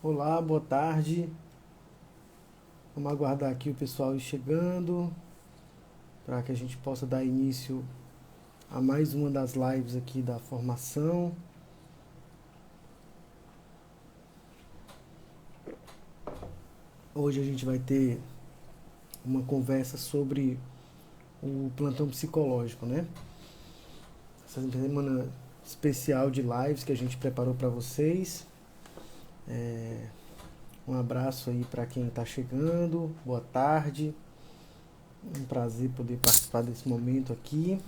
Olá, boa tarde. Vamos aguardar aqui o pessoal ir chegando para que a gente possa dar início a mais uma das lives aqui da formação. Hoje a gente vai ter uma conversa sobre o plantão psicológico, né? Essa semana especial de lives que a gente preparou para vocês. Um abraço aí para quem está chegando. Boa tarde. Um prazer poder participar desse momento aqui.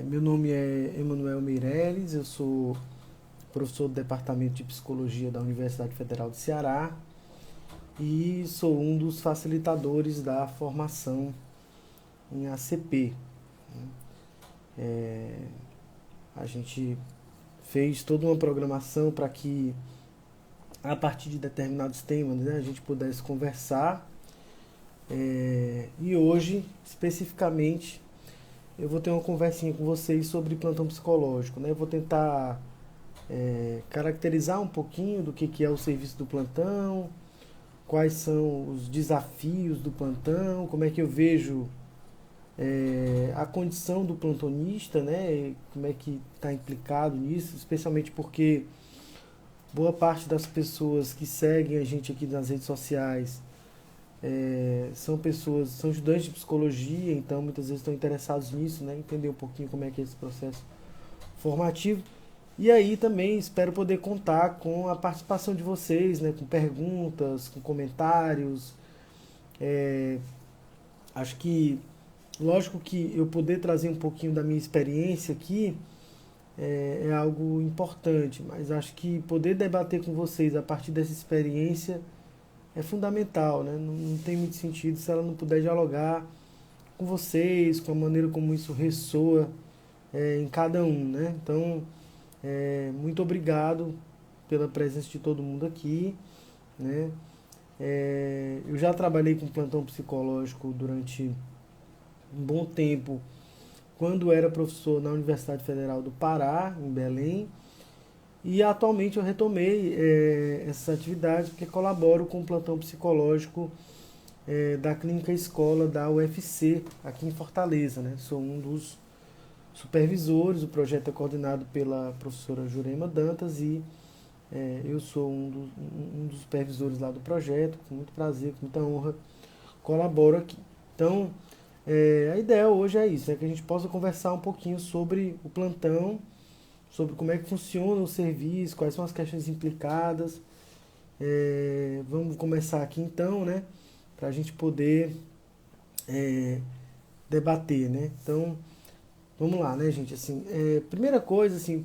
Meu nome é Emanuel Meirelles, eu sou professor do Departamento de Psicologia da Universidade Federal do Ceará e sou um dos facilitadores da formação em ACP. A gente fez toda uma programação para que, a partir de determinados temas, né, a gente pudesse conversar. E hoje, especificamente, eu vou ter uma conversinha com vocês sobre plantão psicológico, né? Eu vou tentar caracterizar um pouquinho do que é o serviço do plantão, quais são os desafios do plantão, como é que eu vejo a condição do plantonista, né? Como é que está implicado nisso, especialmente porque boa parte das pessoas que seguem a gente aqui nas redes sociais são estudantes de psicologia, então muitas vezes estão interessados nisso, né? Entender um pouquinho como é que é esse processo formativo. E aí também espero poder contar com a participação de vocês, né? Com perguntas, com comentários. Acho que, lógico que eu poder trazer um pouquinho da minha experiência aqui é algo importante, mas acho que poder debater com vocês a partir dessa experiência é fundamental, né? Não tem muito sentido se ela não puder dialogar com vocês, com a maneira como isso ressoa em cada um, né? Então, muito obrigado pela presença de todo mundo aqui, né? Eu já trabalhei com plantão psicológico durante um bom tempo, quando era professor na Universidade Federal do Pará, em Belém, e atualmente eu retomei essas atividades porque colaboro com o plantão psicológico da Clínica Escola da UFC, aqui em Fortaleza, né? Sou um dos supervisores, o projeto é coordenado pela professora Jurema Dantas e eu sou um dos supervisores lá do projeto, com muito prazer, com muita honra, colaboro aqui. Então, a ideia hoje é isso, é que a gente possa conversar um pouquinho sobre o plantão, sobre como é que funciona o serviço, quais são as questões implicadas. Vamos começar aqui então, né, para a gente poder debater, né? Então, vamos lá, né, gente? Assim, primeira coisa, assim,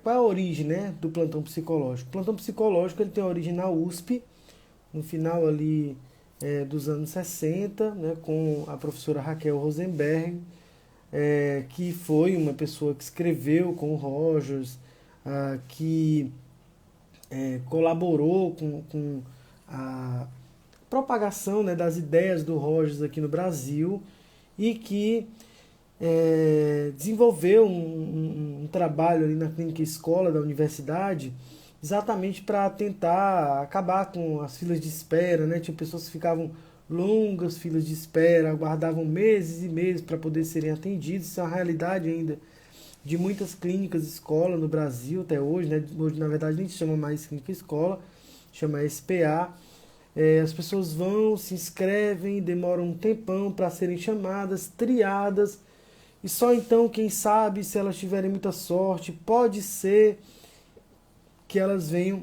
qual é a origem, né, do plantão psicológico? O plantão psicológico ele tem origem na USP, no final ali dos anos 60, né, com a professora Raquel Rosenberg, que foi uma pessoa que escreveu com o Rogers, que colaborou com a propagação, né, das ideias do Rogers aqui no Brasil e que desenvolveu um trabalho ali na clínica escola da universidade exatamente para tentar acabar com as filas de espera, né? Tinha pessoas que ficavam longas filas de espera, aguardavam meses e meses para poder serem atendidos. Isso é uma realidade ainda de muitas clínicas escola no Brasil até hoje, né? Hoje, na verdade, nem se chama mais clínica escola, chama SPA. As pessoas vão, se inscrevem, demoram um tempão para serem chamadas, triadas, e só então, quem sabe, se elas tiverem muita sorte, pode ser que elas venham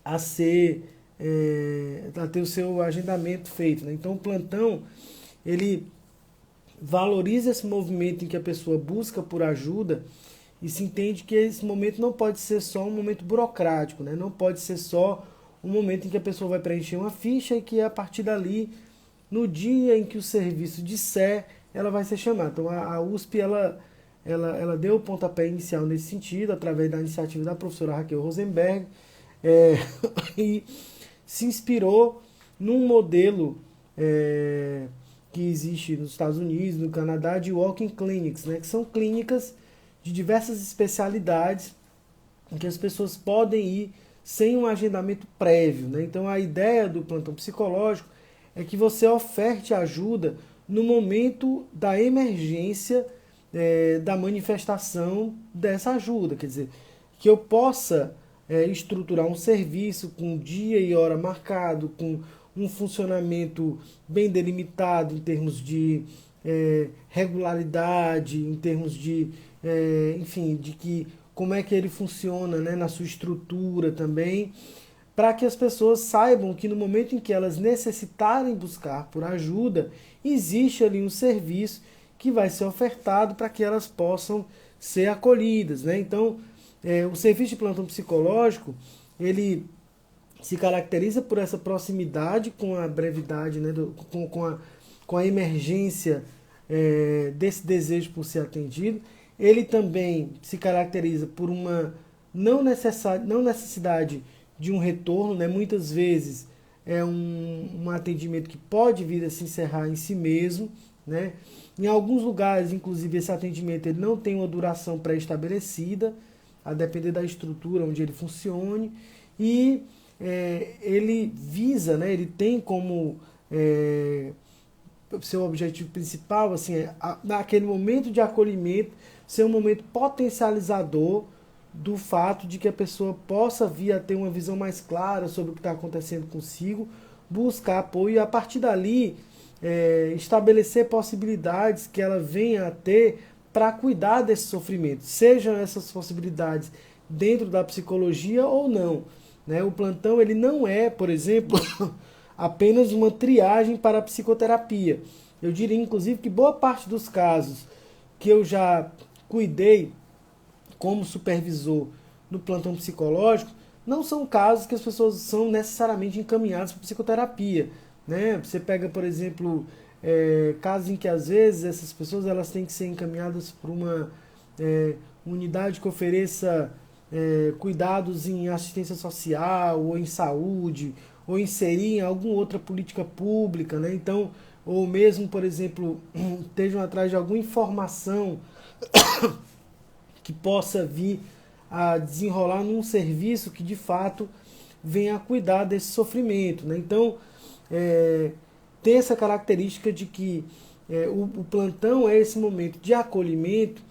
a ser a ter o seu agendamento feito, né? Então o plantão ele valoriza esse movimento em que a pessoa busca por ajuda e se entende que esse momento não pode ser só um momento burocrático, né? Não pode ser só um momento em que a pessoa vai preencher uma ficha e que a partir dali, no dia em que o serviço disser, ela vai ser chamada. Então a USP ela deu o pontapé inicial nesse sentido, através da iniciativa da professora Raquel Rosenberg, e se inspirou num modelo que existe nos Estados Unidos, no Canadá, de walking clinics, né, que são clínicas de diversas especialidades em que as pessoas podem ir sem um agendamento prévio, né? Então a ideia do plantão psicológico é que você oferte ajuda no momento da emergência, da manifestação dessa ajuda. Quer dizer, que eu possa estruturar um serviço com dia e hora marcado, com um funcionamento bem delimitado em termos de regularidade, em termos de, enfim, de que como é que ele funciona, né, na sua estrutura também, para que as pessoas saibam que no momento em que elas necessitarem buscar por ajuda, existe ali um serviço que vai ser ofertado para que elas possam ser acolhidas, né? Então, o serviço de plantão psicológico, ele se caracteriza por essa proximidade com a brevidade, né, com a emergência desse desejo por ser atendido. Ele também se caracteriza por uma não necessidade de um retorno, né? Muitas vezes é um atendimento que pode vir a se encerrar em si mesmo, né? Em alguns lugares, inclusive, esse atendimento ele não tem uma duração pré-estabelecida, a depender da estrutura onde ele funcione, e ele visa, né? Ele tem como seu objetivo principal, assim, naquele momento de acolhimento, ser um momento potencializador do fato de que a pessoa possa vir a ter uma visão mais clara sobre o que está acontecendo consigo, buscar apoio e a partir dali estabelecer possibilidades que ela venha a ter para cuidar desse sofrimento, sejam essas possibilidades dentro da psicologia ou não, né? O plantão ele não é, por exemplo, apenas uma triagem para a psicoterapia. Eu diria, inclusive, que boa parte dos casos que eu já cuidei como supervisor no plantão psicológico não são casos que as pessoas são necessariamente encaminhadas para psicoterapia, né? Você pega, por exemplo, casos em que às vezes essas pessoas elas têm que ser encaminhadas para uma unidade que ofereça cuidados em assistência social ou em saúde, ou inserir em alguma outra política pública, né? Então, ou mesmo, por exemplo, estejam atrás de alguma informação que possa vir a desenrolar num serviço que de fato venha a cuidar desse sofrimento, né? Então, tem essa característica de que o plantão é esse momento de acolhimento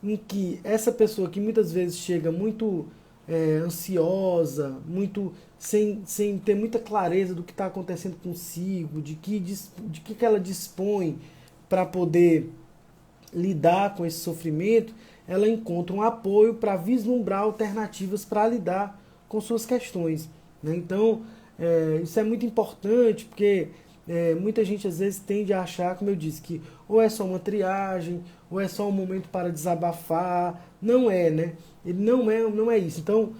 em que essa pessoa que muitas vezes chega muito ansiosa, muito sem ter muita clareza do que está acontecendo consigo, de que ela dispõe para poder lidar com esse sofrimento, ela encontra um apoio para vislumbrar alternativas para lidar com suas questões, né? Então, isso é muito importante, porque muita gente às vezes tende a achar, como eu disse, que ou é só uma triagem, ou é só um momento para desabafar. Não é, né? Ele não é isso. Então,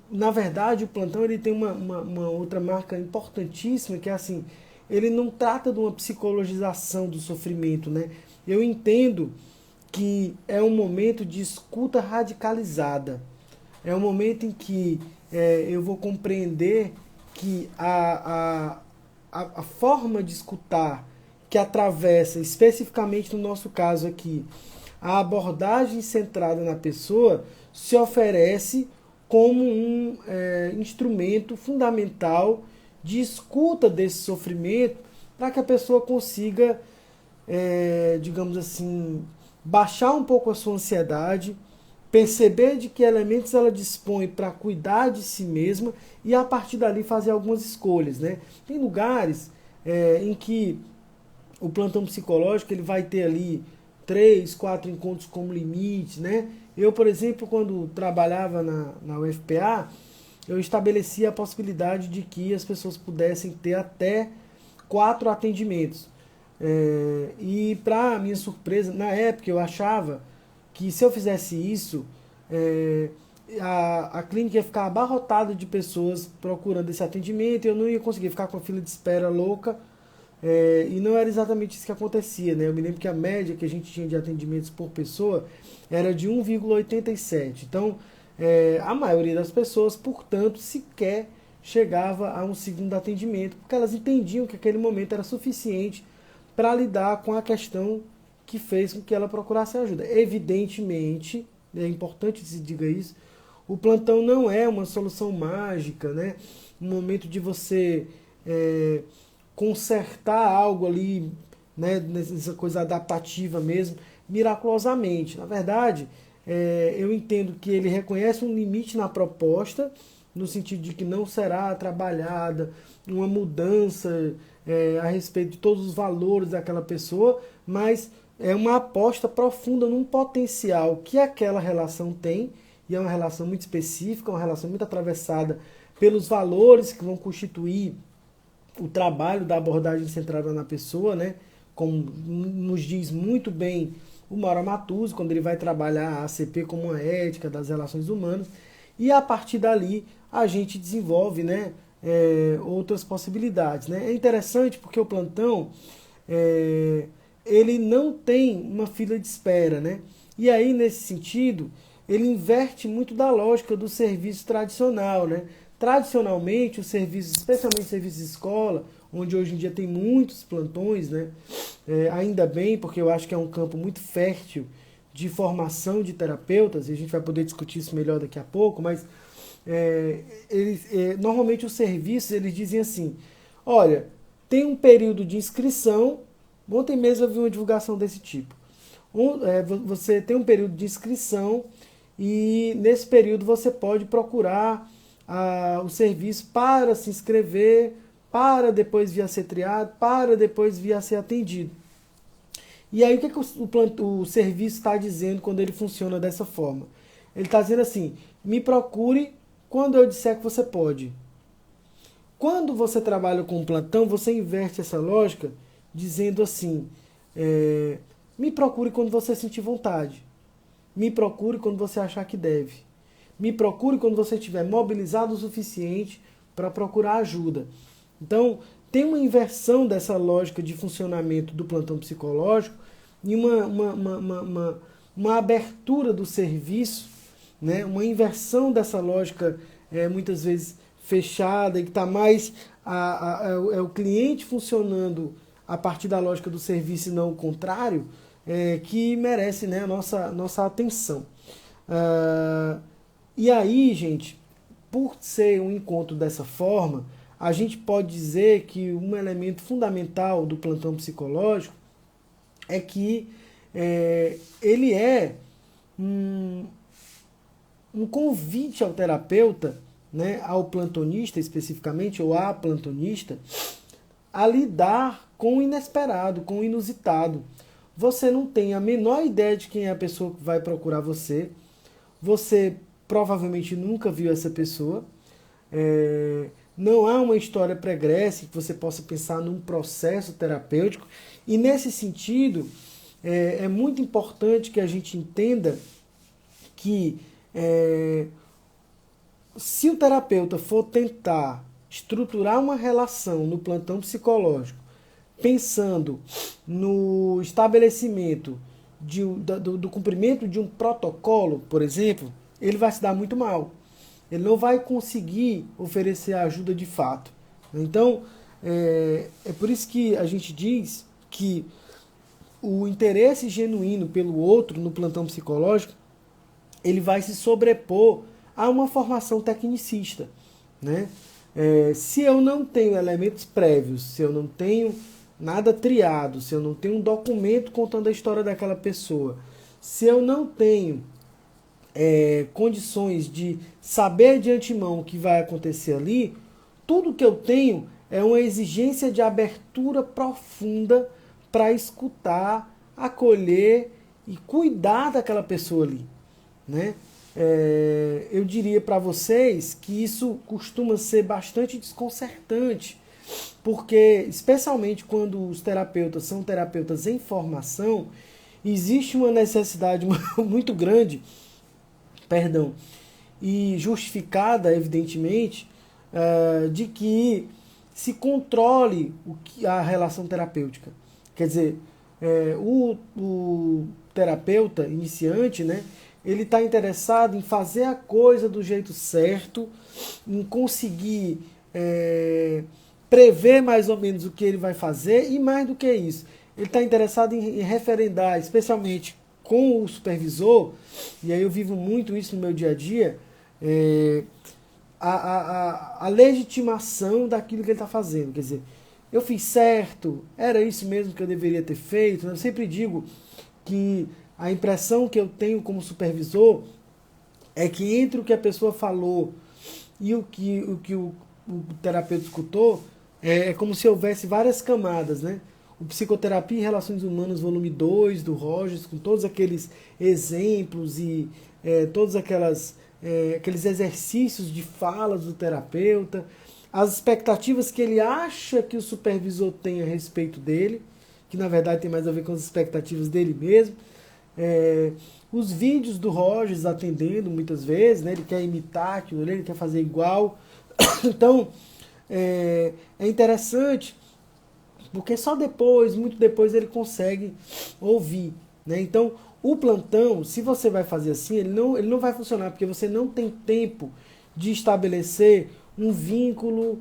na verdade, o plantão ele tem uma outra marca importantíssima, que é assim, ele não trata de uma psicologização do sofrimento, né? Eu entendo que é um momento de escuta radicalizada. É um momento em que eu vou compreender que a forma de escutar que atravessa, especificamente no nosso caso aqui, a abordagem centrada na pessoa, se oferece como um instrumento fundamental de escuta desse sofrimento para que a pessoa consiga, digamos assim, baixar um pouco a sua ansiedade, perceber de que elementos ela dispõe para cuidar de si mesma e a partir dali fazer algumas escolhas, né? Tem lugares em que o plantão psicológico ele vai ter ali 3, 4 encontros como limite, né? Eu, por exemplo, quando trabalhava na UFPA, eu estabelecia a possibilidade de que as pessoas pudessem ter até 4 atendimentos. E para minha surpresa, na época eu achava que se eu fizesse isso, a clínica ia ficar abarrotada de pessoas procurando esse atendimento, eu não ia conseguir ficar com a fila de espera louca, e não era exatamente isso que acontecia, né? Eu me lembro que a média que a gente tinha de atendimentos por pessoa era de 1,87. Então, a maioria das pessoas, portanto, sequer chegava a um segundo atendimento, porque elas entendiam que aquele momento era suficiente para lidar com a questão que fez com que ela procurasse ajuda. Evidentemente, é importante que se diga isso. O plantão não é uma solução mágica, né? Um momento de você consertar algo ali, né? Nessa coisa adaptativa mesmo, miraculosamente. Na verdade, eu entendo que ele reconhece um limite na proposta, no sentido de que não será trabalhada uma mudança a respeito de todos os valores daquela pessoa, mas é uma aposta profunda num potencial que aquela relação tem, e é uma relação muito específica, uma relação muito atravessada pelos valores que vão constituir o trabalho da abordagem centrada na pessoa, né? Como nos diz muito bem o Mauro Matuso, quando ele vai trabalhar a ACP como uma ética das relações humanas, e a partir dali a gente desenvolve, né, outras possibilidades. Né? É interessante porque o plantão ele não tem uma fila de espera. Né? E aí, nesse sentido, ele inverte muito da lógica do serviço tradicional. Né? Tradicionalmente, os serviços, especialmente serviços de escola, onde hoje em dia tem muitos plantões, né? Ainda bem, porque eu acho que é um campo muito fértil de formação de terapeutas, e a gente vai poder discutir isso melhor daqui a pouco, mas normalmente os serviços eles dizem assim, olha, tem um período de inscrição, ontem mesmo eu vi uma divulgação desse tipo, você tem um período de inscrição e nesse período você pode procurar o serviço para se inscrever, para depois vir a ser triado, para depois vir a ser atendido. E aí o que o serviço está dizendo quando ele funciona dessa forma? Ele está dizendo assim, me procure quando eu disser que você pode. Quando você trabalha com um plantão, você inverte essa lógica dizendo assim, me procure quando você sentir vontade. Me procure quando você achar que deve. Me procure quando você estiver mobilizado o suficiente para procurar ajuda. Então, tem uma inversão dessa lógica de funcionamento do plantão psicológico e uma abertura do serviço, né? Uma inversão dessa lógica muitas vezes fechada e que está mais o cliente funcionando a partir da lógica do serviço e não o contrário, que merece, né, a nossa atenção. E aí, gente, por ser um encontro dessa forma, a gente pode dizer que um elemento fundamental do plantão psicológico é que ele é um convite ao terapeuta, né, ao plantonista especificamente, ou à plantonista, a lidar com o inesperado, com o inusitado. Você não tem a menor ideia de quem é a pessoa que vai procurar você. Você provavelmente nunca viu essa pessoa. Não há uma história pregressa que você possa pensar num processo terapêutico. E nesse sentido, é muito importante que a gente entenda que se o terapeuta for tentar estruturar uma relação no plantão psicológico, pensando no estabelecimento do cumprimento de um protocolo, por exemplo, ele vai se dar muito mal. Ele não vai conseguir oferecer ajuda de fato. Então, é por isso que a gente diz que o interesse genuíno pelo outro no plantão psicológico, ele vai se sobrepor a uma formação tecnicista. Né? Se eu não tenho elementos prévios, se eu não tenho nada triado, se eu não tenho um documento contando a história daquela pessoa, se eu não tenho condições de saber de antemão o que vai acontecer ali, tudo que eu tenho é uma exigência de abertura profunda para escutar, acolher e cuidar daquela pessoa ali. Né? Eu diria para vocês que isso costuma ser bastante desconcertante, porque, especialmente quando os terapeutas são terapeutas em formação, existe uma necessidade muito grande, e justificada, evidentemente, de que se controle a relação terapêutica. Quer dizer, o terapeuta iniciante, né, ele está interessado em fazer a coisa do jeito certo, em conseguir prever mais ou menos o que ele vai fazer, e mais do que isso, ele está interessado em referendar, especialmente com o supervisor, e aí eu vivo muito isso no meu dia a dia, a legitimação daquilo que ele está fazendo. Quer dizer, eu fiz certo, era isso mesmo que eu deveria ter feito. Eu sempre digo que a impressão que eu tenho como supervisor é que entre o que a pessoa falou e o que o terapeuta escutou, é como se houvesse várias camadas, né? O Psicoterapia e Relações Humanas, volume 2 do Rogers, com todos aqueles exemplos e todos aqueles exercícios de falas do terapeuta, as expectativas que ele acha que o supervisor tem a respeito dele, que na verdade tem mais a ver com as expectativas dele mesmo. Os vídeos do Rogers atendendo muitas vezes, né? Ele quer imitar aquilo, ele quer fazer igual. Então, é interessante, porque só depois, muito depois, ele consegue ouvir, né? Então, o plantão, se você vai fazer assim, ele não vai funcionar, porque você não tem tempo de estabelecer um vínculo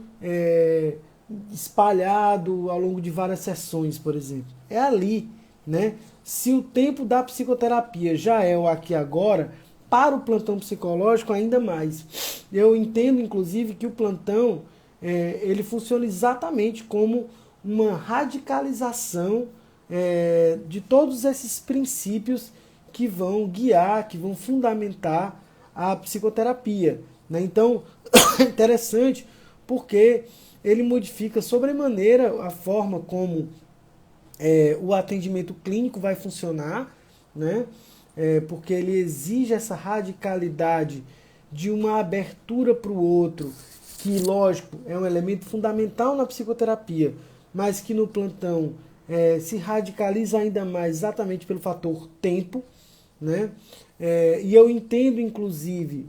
espalhado ao longo de várias sessões, por exemplo. É ali, né? Se o tempo da psicoterapia já é o aqui e agora, para o plantão psicológico ainda mais. Eu entendo, inclusive, que o plantão ele funciona exatamente como uma radicalização de todos esses princípios que vão guiar, que vão fundamentar a psicoterapia, né? Então, é interessante porque ele modifica sobremaneira a forma como o atendimento clínico vai funcionar, né? Porque ele exige essa radicalidade de uma abertura para o outro, que, lógico, é um elemento fundamental na psicoterapia, mas que no plantão se radicaliza ainda mais exatamente pelo fator tempo, né? E eu entendo, inclusive,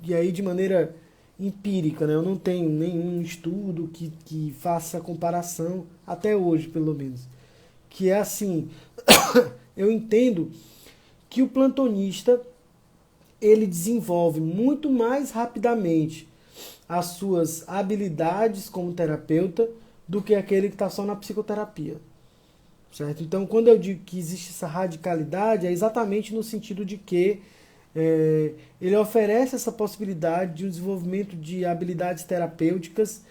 e aí de maneira empírica, né? Eu não tenho nenhum estudo que faça comparação, até hoje pelo menos, que é assim, eu entendo que o plantonista ele desenvolve muito mais rapidamente as suas habilidades como terapeuta do que aquele que está só na psicoterapia. Certo? Então, quando eu digo que existe essa radicalidade, é exatamente no sentido de que ele oferece essa possibilidade de um desenvolvimento de habilidades terapêuticas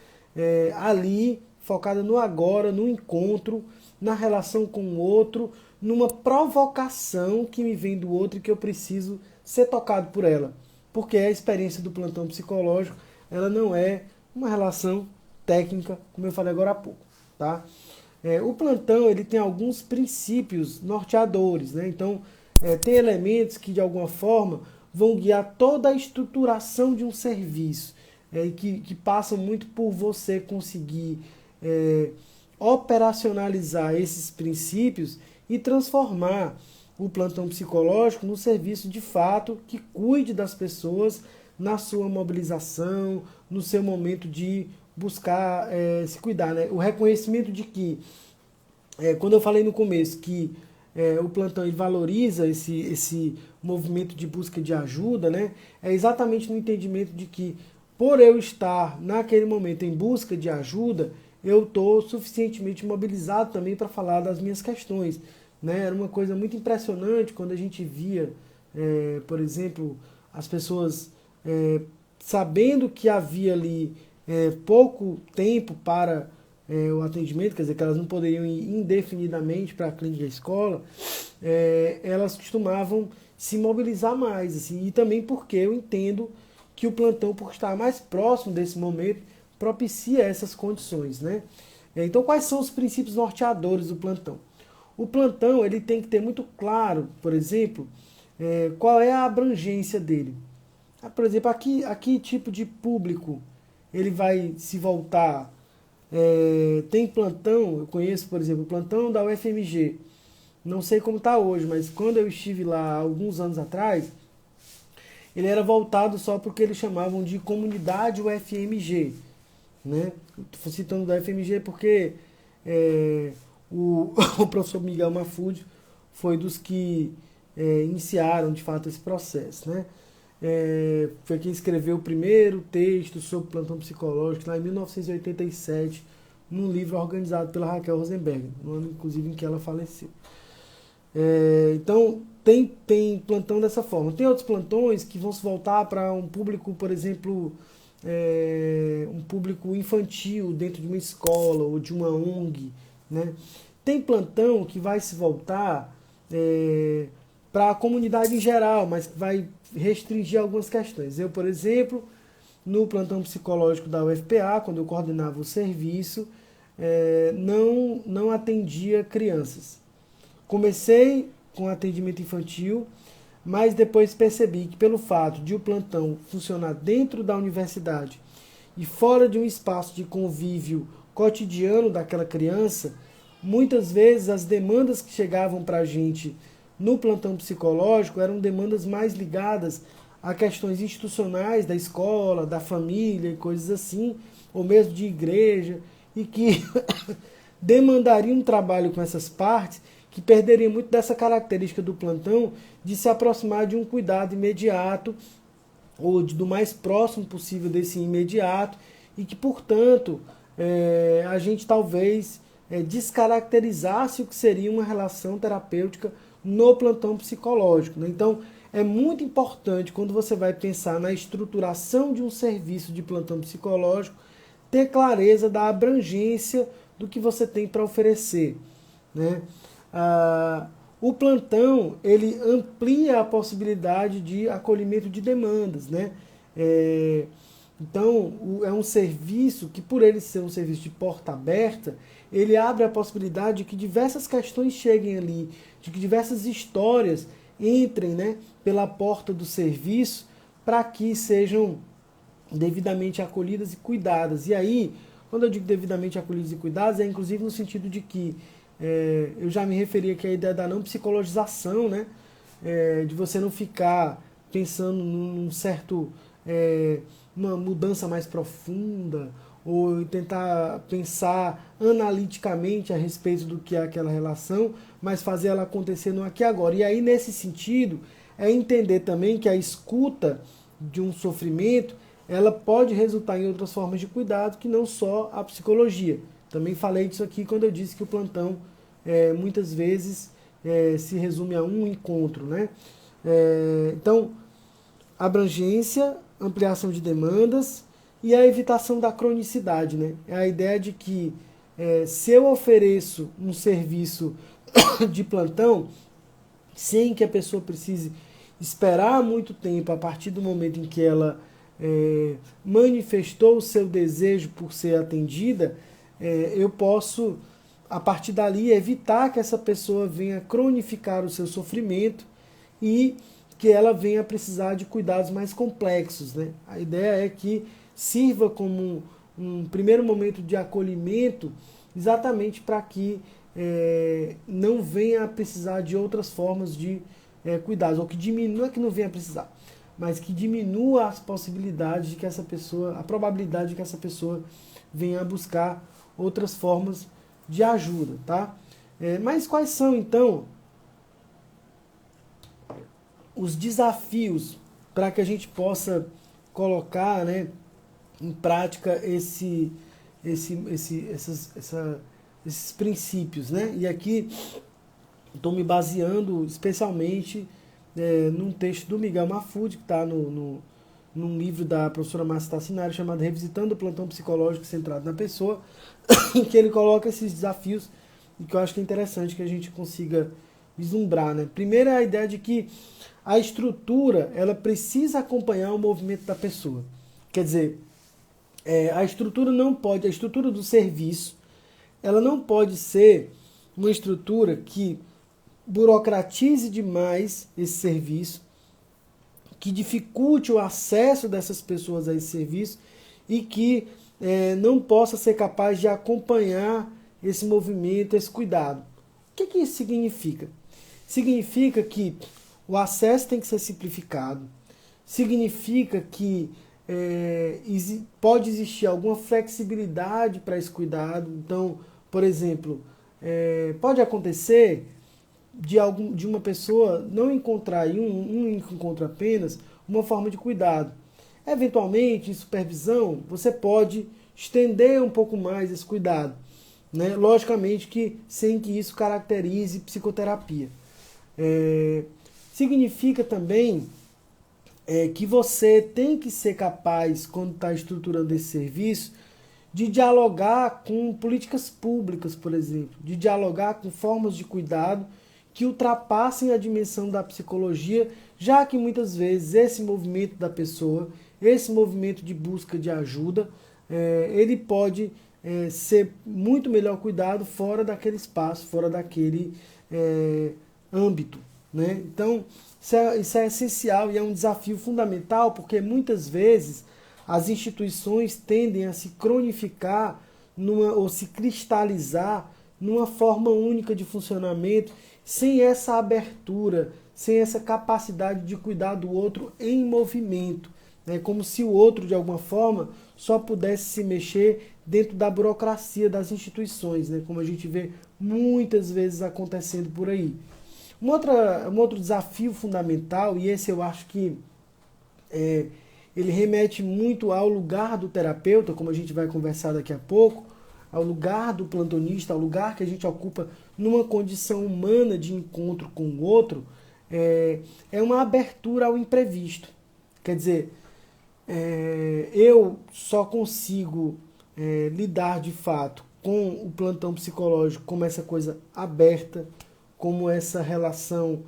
ali, focada no agora, no encontro, na relação com o outro, numa provocação que me vem do outro e que eu preciso ser tocado por ela. Porque a experiência do plantão psicológico, ela não é uma relação técnica, como eu falei agora há pouco, tá? O plantão ele tem alguns princípios norteadores, né? Então, tem elementos que de alguma forma vão guiar toda a estruturação de um serviço e que passam muito por você conseguir operacionalizar esses princípios e transformar o plantão psicológico num serviço de fato que cuide das pessoas na sua mobilização, no seu momento de buscar se cuidar, né? O reconhecimento de que, quando eu falei no começo que o plantão ele valoriza esse movimento de busca de ajuda, né? É exatamente no entendimento de que, por eu estar naquele momento em busca de ajuda, eu estou suficientemente mobilizado também para falar das minhas questões, né? Era uma coisa muito impressionante quando a gente via, por exemplo, as pessoas sabendo que havia ali pouco tempo para o atendimento, quer dizer, que elas não poderiam ir indefinidamente para a clínica da escola, elas costumavam se mobilizar mais, assim, e também porque eu entendo que o plantão, por estar mais próximo desse momento, propicia essas condições, né? Então, quais são os princípios norteadores do plantão? O plantão ele tem que ter muito claro, por exemplo, qual é a abrangência dele. Por exemplo, aqui tipo de público ele vai se voltar. Tem plantão, eu conheço, por exemplo, o plantão da UFMG. Não sei como está hoje, mas quando eu estive lá alguns anos atrás, ele era voltado só para o que eles chamavam de comunidade UFMG. Né? Estou citando da UFMG porque o professor Miguel Mafud foi dos que iniciaram de fato esse processo. Né? Foi quem escreveu o primeiro texto sobre plantão psicológico lá em 1987, num livro organizado pela Raquel Rosenberg, no ano inclusive em que ela faleceu. Então, tem plantão dessa forma. Tem outros plantões que vão se voltar para um público, por exemplo, um público infantil dentro de uma escola ou de uma ONG, né? Tem plantão que vai se voltar para a comunidade em geral, mas que vai restringir algumas questões. Eu, por exemplo, no plantão psicológico da UFPA, quando eu coordenava o serviço, não atendia crianças. Comecei com atendimento infantil, mas depois percebi que pelo fato de o plantão funcionar dentro da universidade e fora de um espaço de convívio cotidiano daquela criança, muitas vezes as demandas que chegavam para a gente no plantão psicológico eram demandas mais ligadas a questões institucionais da escola, da família e coisas assim, ou mesmo de igreja, e que demandariam um trabalho com essas partes que perderia muito dessa característica do plantão de se aproximar de um cuidado imediato ou do mais próximo possível desse imediato e que, portanto, a gente talvez descaracterizasse o que seria uma relação terapêutica no plantão psicológico, né? Então, é muito importante, quando você vai pensar na estruturação de um serviço de plantão psicológico, ter clareza da abrangência do que você tem para oferecer, né? O plantão, ele amplia a possibilidade de acolhimento de demandas, né? Então, é um serviço que, por ele ser um serviço de porta aberta, ele abre a possibilidade de que diversas questões cheguem ali, de que diversas histórias entrem, né, pela porta do serviço para que sejam devidamente acolhidas e cuidadas. E aí, quando eu digo devidamente acolhidas e cuidadas, é inclusive no sentido de que eu já me referi aqui à ideia da não psicologização, né? De você não ficar pensando num certo, uma mudança mais profunda, ou tentar pensar analiticamente a respeito do que é aquela relação, mas fazer ela acontecer no aqui e agora. E aí, nesse sentido, é entender também que a escuta de um sofrimento, ela pode resultar em outras formas de cuidado que não só a psicologia. Também falei disso aqui quando eu disse que o plantão muitas vezes se resume a um encontro, né? Então, abrangência, ampliação de demandas e a evitação da cronicidade, né? É a ideia de que se eu ofereço um serviço de plantão sem que a pessoa precise esperar muito tempo a partir do momento em que ela manifestou o seu desejo por ser atendida, eu posso, a partir dali, evitar que essa pessoa venha cronificar o seu sofrimento e que ela venha precisar de cuidados mais complexos, né? A ideia é que sirva como um primeiro momento de acolhimento, exatamente para que não venha a precisar de outras formas de cuidados, ou que diminua, que não venha a precisar, mas que diminua as possibilidades de que essa pessoa, a probabilidade de que essa pessoa venha a buscar outras formas de ajuda, tá? Mas quais são, então, os desafios para que a gente possa colocar, né, em prática esses princípios, né? E aqui estou me baseando especialmente num texto do Miguel Mahfoud, que está num livro da professora Márcia Tassinari, chamado Revisitando o Plantão Psicológico Centrado na Pessoa, em que ele coloca esses desafios e que eu acho que é interessante que a gente consiga vislumbrar, né? Primeiro é a ideia de que a estrutura, ela precisa acompanhar o movimento da pessoa. Quer dizer, a estrutura do serviço, ela não pode ser uma estrutura que burocratize demais esse serviço, que dificulte o acesso dessas pessoas a esse serviço e que não possa ser capaz de acompanhar esse movimento, esse cuidado. O que isso significa? Significa que o acesso tem que ser simplificado, significa que pode existir alguma flexibilidade para esse cuidado. Então, por exemplo, pode acontecer de uma pessoa não encontrar em um encontro apenas uma forma de cuidado. Eventualmente, em supervisão, você pode estender um pouco mais esse cuidado, né? Logicamente que sem que isso caracterize psicoterapia. Significa também que você tem que ser capaz, quando está estruturando esse serviço, de dialogar com políticas públicas, por exemplo, de dialogar com formas de cuidado que ultrapassem a dimensão da psicologia, já que muitas vezes esse movimento da pessoa, esse movimento de busca de ajuda, ele pode ser muito melhor cuidado fora daquele espaço, fora daquele âmbito, né? Então, isso é essencial e é um desafio fundamental, porque muitas vezes as instituições tendem a se cronificar ou se cristalizar numa forma única de funcionamento, sem essa abertura, sem essa capacidade de cuidar do outro em movimento. Né? Como se o outro, de alguma forma, só pudesse se mexer dentro da burocracia das instituições, né? Como a gente vê muitas vezes acontecendo por aí. Um outro desafio fundamental, e esse eu acho que ele remete muito ao lugar do terapeuta, como a gente vai conversar daqui a pouco, ao lugar do plantonista, ao lugar que a gente ocupa numa condição humana de encontro com o outro, é uma abertura ao imprevisto. Quer dizer, eu só consigo lidar de fato com o plantão psicológico como essa coisa aberta, como essa relação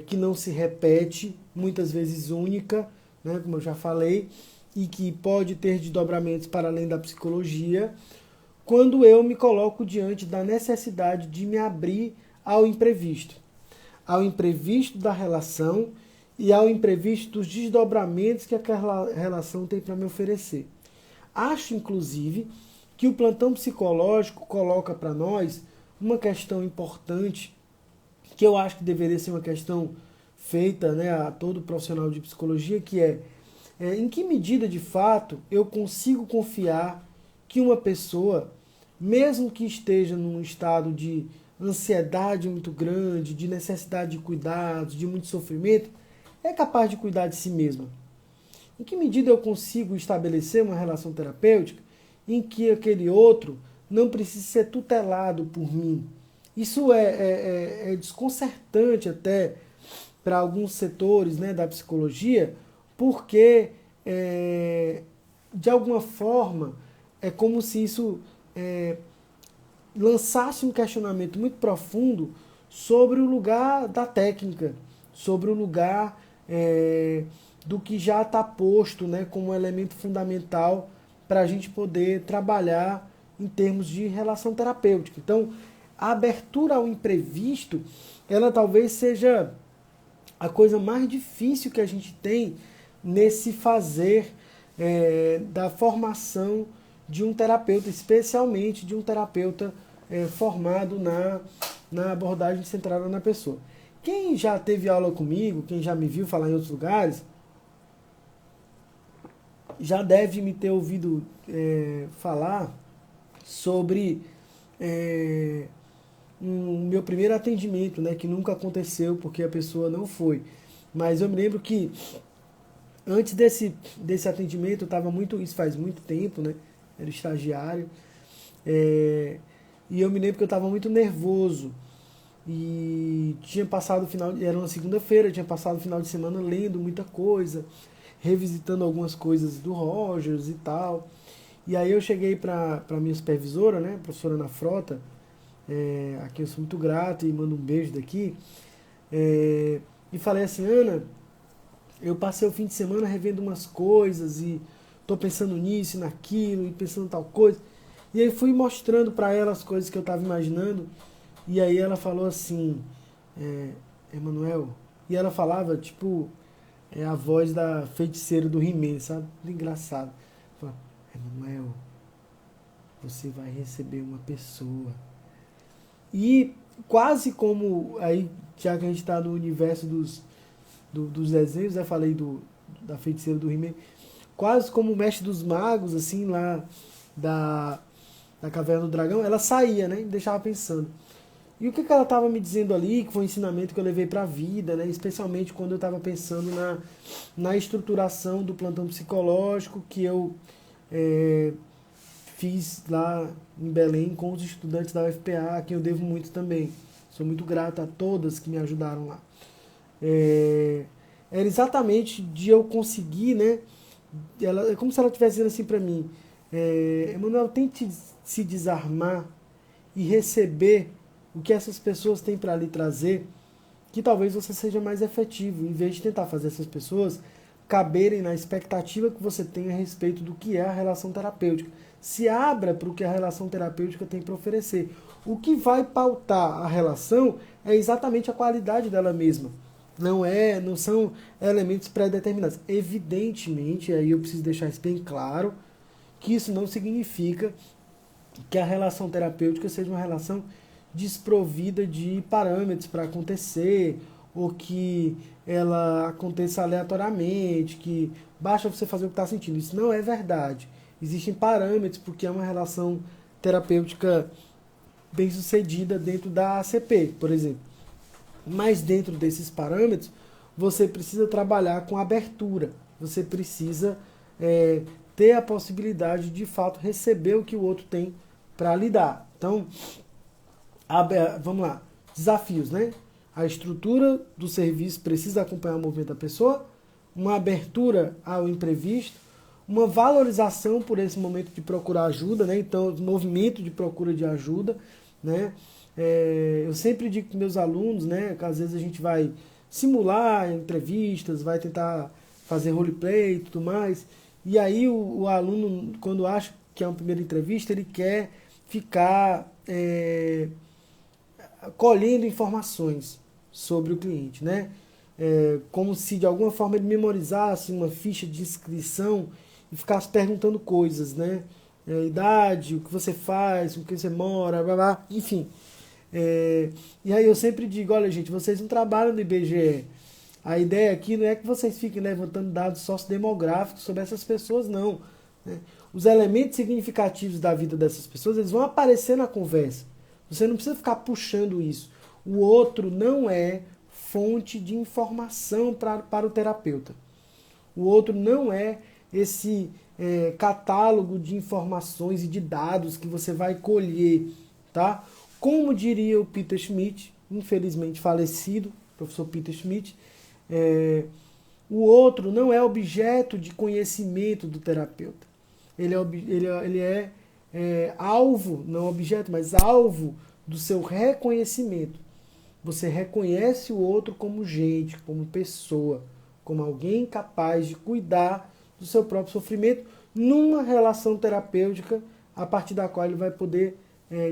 que não se repete, muitas vezes única, né, como eu já falei, e que pode ter desdobramentos para além da psicologia, quando eu me coloco diante da necessidade de me abrir ao imprevisto da relação e ao imprevisto dos desdobramentos que aquela relação tem para me oferecer. Acho, inclusive, que o plantão psicológico coloca para nós uma questão importante, que eu acho que deveria ser uma questão feita, né, a todo profissional de psicologia, que em que medida, de fato, eu consigo confiar que uma pessoa, mesmo que esteja num estado de ansiedade muito grande, de necessidade de cuidados, de muito sofrimento, é capaz de cuidar de si mesma. Em que medida eu consigo estabelecer uma relação terapêutica em que aquele outro não precisa ser tutelado por mim? Isso é desconcertante até para alguns setores, né, da psicologia, porque, de alguma forma, é como se isso lançasse um questionamento muito profundo sobre o lugar da técnica, sobre o lugar do que já está posto, né, como um elemento fundamental para a gente poder trabalhar em termos de relação terapêutica. Então, a abertura ao imprevisto, ela talvez seja a coisa mais difícil que a gente tem nesse fazer da formação de um terapeuta, especialmente de um terapeuta formado na abordagem centrada na pessoa. Quem já teve aula comigo, quem já me viu falar em outros lugares, já deve me ter ouvido falar sobre um meu primeiro atendimento, né, que nunca aconteceu porque a pessoa não foi. Mas eu me lembro que antes desse atendimento, eu estava isso faz muito tempo, né, era estagiário, e eu me lembro que eu estava muito nervoso. E tinha passado era uma segunda-feira, tinha passado o final de semana lendo muita coisa, revisitando algumas coisas do Rogers e tal. E aí eu cheguei para minha supervisora, né, professora Ana Frota, a quem eu sou muito grato e mando um beijo daqui, e falei assim: Ana, eu passei o fim de semana revendo umas coisas e tô pensando nisso e naquilo e pensando tal coisa. E aí fui mostrando para ela as coisas que eu estava imaginando. E aí ela falou assim: Emanuel. E ela falava, tipo, a voz da feiticeira do He-Man, sabe? Muito engraçado. Falava: Emanuel, você vai receber uma pessoa. E quase como, aí, já que a gente está no universo dos desenhos, eu falei da feiticeira do He-Man, quase como o mestre dos magos, assim, lá da Caverna do Dragão, ela saía, né? E deixava pensando. E o que ela estava me dizendo ali, que foi um ensinamento que eu levei para a vida, né? Especialmente quando eu estava pensando na estruturação do plantão psicológico que eu fiz lá em Belém com os estudantes da UFPA, a quem eu devo muito também. Sou muito grato a todas que me ajudaram lá. É, era exatamente de eu conseguir, né? É como se ela estivesse dizendo assim para mim, Emanuel, tente se desarmar e receber o que essas pessoas têm para lhe trazer, que talvez você seja mais efetivo, em vez de tentar fazer essas pessoas caberem na expectativa que você tem a respeito do que é a relação terapêutica. Se abra para o que a relação terapêutica tem para oferecer. O que vai pautar a relação é exatamente a qualidade dela mesma. Não são elementos pré-determinados. Evidentemente, aí eu preciso deixar isso bem claro, que isso não significa que a relação terapêutica seja uma relação desprovida de parâmetros para acontecer, ou que ela aconteça aleatoriamente, que basta você fazer o que está sentindo. Isso não é verdade. Existem parâmetros porque é uma relação terapêutica bem sucedida dentro da ACP, por exemplo. Mas dentro desses parâmetros, você precisa trabalhar com abertura. Você precisa ter a possibilidade de fato receber o que o outro tem para lhe dar. Então, vamos lá. Desafios, né? A estrutura do serviço precisa acompanhar o movimento da pessoa, uma abertura ao imprevisto, uma valorização por esse momento de procurar ajuda, né? Então, o movimento de procura de ajuda, né? Eu sempre digo para meus alunos, né, que às vezes a gente vai simular entrevistas, vai tentar fazer roleplay e tudo mais, e aí o aluno, quando acha que é uma primeira entrevista, ele quer ficar colhendo informações sobre o cliente, né? Como se de alguma forma ele memorizasse uma ficha de inscrição e ficasse perguntando coisas, né? Idade, o que você faz, com quem você mora, blá, blá, enfim. E aí eu sempre digo, olha gente, vocês não trabalham no IBGE. A ideia aqui não é que vocês fiquem levantando dados sociodemográficos sobre essas pessoas, não. Né? Os elementos significativos da vida dessas pessoas, eles vão aparecer na conversa. Você não precisa ficar puxando isso. O outro não é fonte de informação para o terapeuta. O outro não é esse catálogo de informações e de dados que você vai colher, tá? Como diria o Peter Schmidt, infelizmente falecido, professor Peter Schmidt, o outro não é objeto de conhecimento do terapeuta. Ele é alvo, não objeto, mas alvo do seu reconhecimento. Você reconhece o outro como gente, como pessoa, como alguém capaz de cuidar do seu próprio sofrimento numa relação terapêutica a partir da qual ele vai poder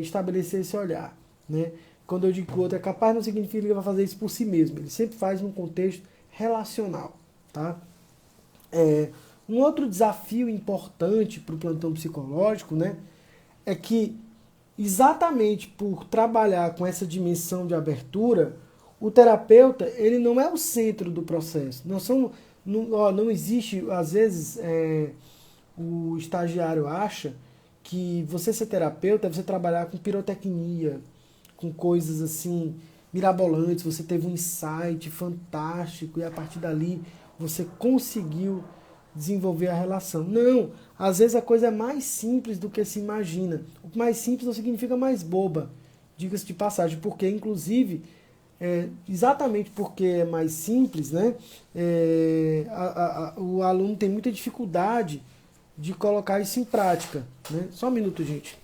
estabelecer esse olhar. Né? Quando eu digo que o outro é capaz, não significa que ele vai fazer isso por si mesmo. Ele sempre faz num contexto relacional. Tá? Um outro desafio importante para o plantão psicológico, né, é que exatamente por trabalhar com essa dimensão de abertura, o terapeuta ele não é o centro do processo. Não existe, às vezes, o estagiário acha que você ser terapeuta é você trabalhar com pirotecnia, com coisas assim mirabolantes, você teve um insight fantástico e a partir dali você conseguiu desenvolver a relação. Não, às vezes a coisa é mais simples do que se imagina. O mais simples não significa mais boba, diga-se de passagem, porque inclusive, exatamente porque é mais simples, né, o aluno tem muita dificuldade de colocar isso em prática. Né? Só um minuto, gente.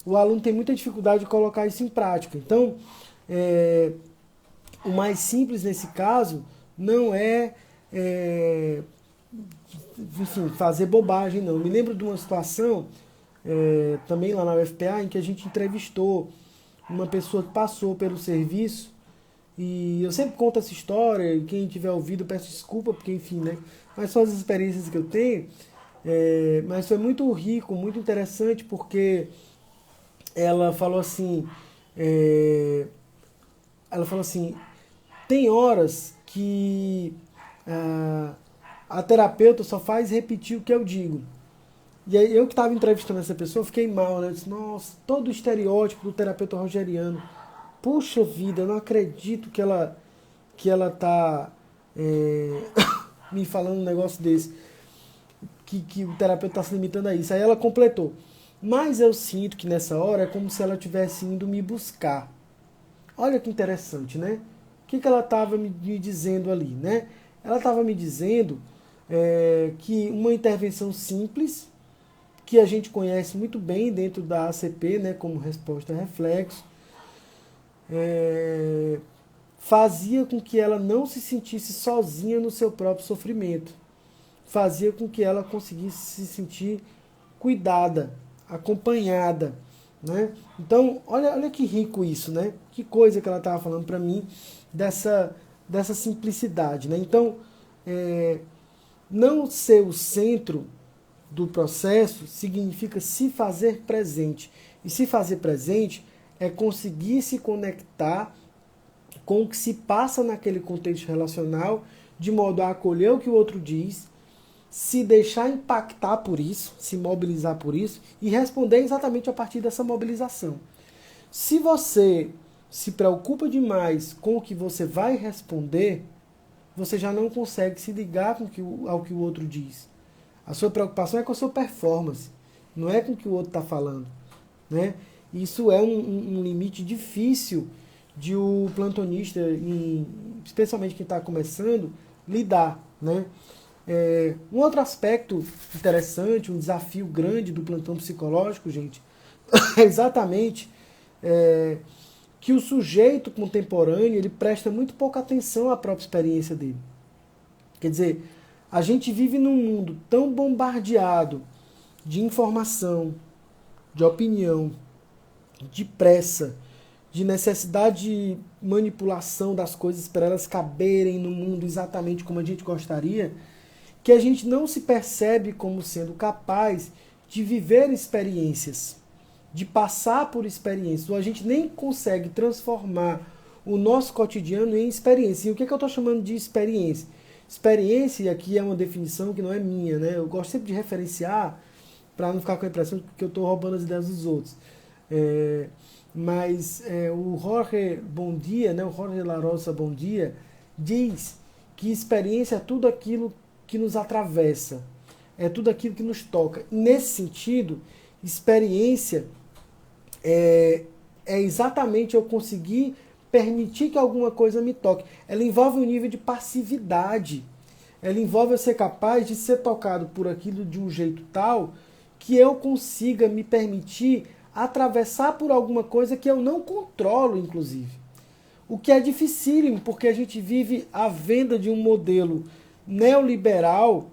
O aluno tem muita dificuldade de colocar isso em prática. Então, o mais simples nesse caso não enfim, fazer bobagem, não. Eu me lembro de uma situação, também lá na UFPA, em que a gente entrevistou uma pessoa que passou pelo serviço, e eu sempre conto essa história, e quem tiver ouvido peço desculpa, porque enfim, né? Mas são as experiências que eu tenho, mas foi muito rico, muito interessante, porque ela falou assim, tem horas que a terapeuta só faz repetir o que eu digo. E aí eu que estava entrevistando essa pessoa, fiquei mal, né? Eu disse, nossa, todo o estereótipo do terapeuta rogeriano. Puxa vida, eu não acredito que ela tá me falando um negócio desse. Que o terapeuta está se limitando a isso. Aí ela completou. Mas eu sinto que nessa hora é como se ela estivesse indo me buscar. Olha que interessante, né? O que ela estava me dizendo ali, né? Ela estava me dizendo que uma intervenção simples, que a gente conhece muito bem dentro da ACP, né, como resposta a reflexo, fazia com que ela não se sentisse sozinha no seu próprio sofrimento. Fazia com que ela conseguisse se sentir cuidada, acompanhada, né? Então, olha que rico isso, né? Que coisa que ela estava falando para mim dessa simplicidade, né? Então, não ser o centro do processo significa se fazer presente. E se fazer presente é conseguir se conectar com o que se passa naquele contexto relacional, de modo a acolher o que o outro diz, se deixar impactar por isso, se mobilizar por isso e responder exatamente a partir dessa mobilização. Se você se preocupa demais com o que você vai responder, você já não consegue se ligar ao que o outro diz. A sua preocupação é com a sua performance, não é com o que o outro está falando, né? Isso é um limite difícil de o plantonista, especialmente quem está começando, lidar, né? Um outro aspecto interessante, um desafio grande do plantão psicológico, gente, é exatamente que o sujeito contemporâneo ele presta muito pouca atenção à própria experiência dele. Quer dizer, a gente vive num mundo tão bombardeado de informação, de opinião, de pressa, de necessidade de manipulação das coisas para elas caberem no mundo exatamente como a gente gostaria, que a gente não se percebe como sendo capaz de viver experiências, de passar por experiências, ou a gente nem consegue transformar o nosso cotidiano em experiência. E o que eu estou chamando de experiência? Experiência, aqui é uma definição que não é minha, né? Eu gosto sempre de referenciar para não ficar com a impressão que eu estou roubando as ideias dos outros. Mas o Jorge Bondia, né, o Jorge Larosa Bondia, diz que experiência é tudo aquilo que nos atravessa, é tudo aquilo que nos toca. Nesse sentido, experiência é exatamente eu conseguir permitir que alguma coisa me toque. Ela envolve um nível de passividade. Ela envolve eu ser capaz de ser tocado por aquilo de um jeito tal que eu consiga me permitir atravessar por alguma coisa que eu não controlo, inclusive. O que é dificílimo, porque a gente vive à venda de um modelo neoliberal